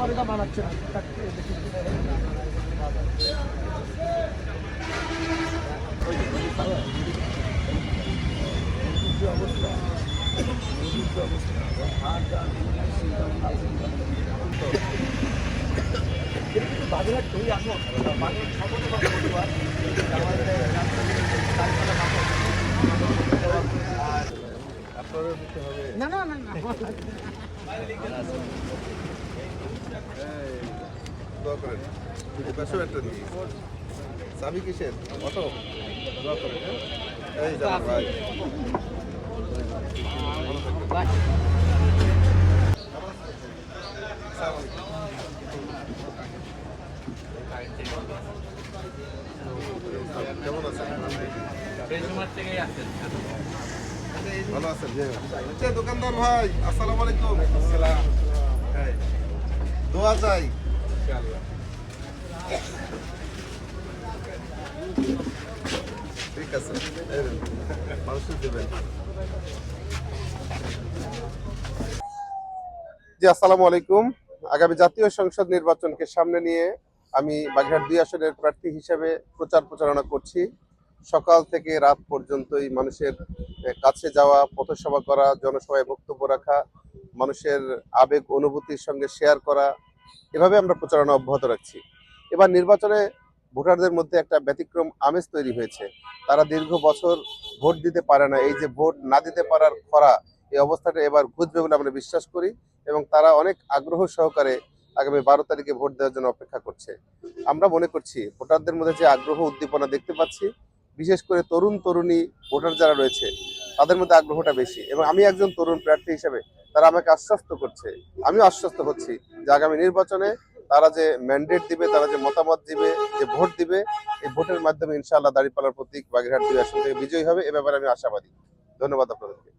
আমার এটা বানাচ্ছে না বাজার তুই আসো বাজার সকলে না না না না চাবি কিসের অটো এই যান ভাই কেমন আছেন? ভালো আছেন? দোকানদার ভাই আসসালামু আলাইকুম। দোয়া চাই ঠিক আছে মানুষের দেবেন। জি আসসালামু আলাইকুম। আগামী জাতীয় সংসদ নির্বাচনকে সামনে নিয়ে আমি বাগেরহাট 2 আসনের প্রার্থী হিসেবে প্রচারণা করছি। সকাল থেকে রাত পর্যন্তই মানুষের কাছে যাওয়া, পথসভা করা, জনসভায় বক্তব্য রাখা, মানুষের আবেগ অনুভূতির সঙ্গে শেয়ার করা, এভাবে আমরা প্রচারণা অব্যাহত রাখছি। এবার নির্বাচনে ভোটারদের মধ্যে একটা ব্যতিক্রম আমেজ তৈরি হয়েছে। তারা দীর্ঘ বছর ভোট দিতে পারে না, এই যে ভোট না দিতে পারার খরা, এই অবস্থাটা এবার ঘুচবে বলে আমরা বিশ্বাস করি এবং তারা অনেক আগ্রহ সহকারে আগামী 12 তারিখে ভোট দেওয়ার জন্য অপেক্ষা করছে। আমরা মনে করছি ভোটারদের মধ্যে যে আগ্রহ উদ্দীপনা দেখতে পাচ্ছি, বিশেষ করে তরুণ তরুণী ভোটার যারা রয়েছে তাদের মধ্যে আগ্রহটা বেশি এবং আমি একজন তরুণ প্রার্থী হিসেবে তারা আমাকে আশ্বস্ত করছে, আমিও আশ্বস্ত হচ্ছি যে আগামী নির্বাচনে তারা যে ম্যান্ডেট দিবে, তারা যে মতামত দিবে, যে ভোট দিবে, এই ভোটের মাধ্যমে ইনশাআল্লাহ দাঁড়িপাল্লার প্রতীক বাগেরহাট 2 আসন থেকে বিজয়ী হবে, এ ব্যাপারে আমি আশাবাদী। ধন্যবাদ আপনাদেরকে।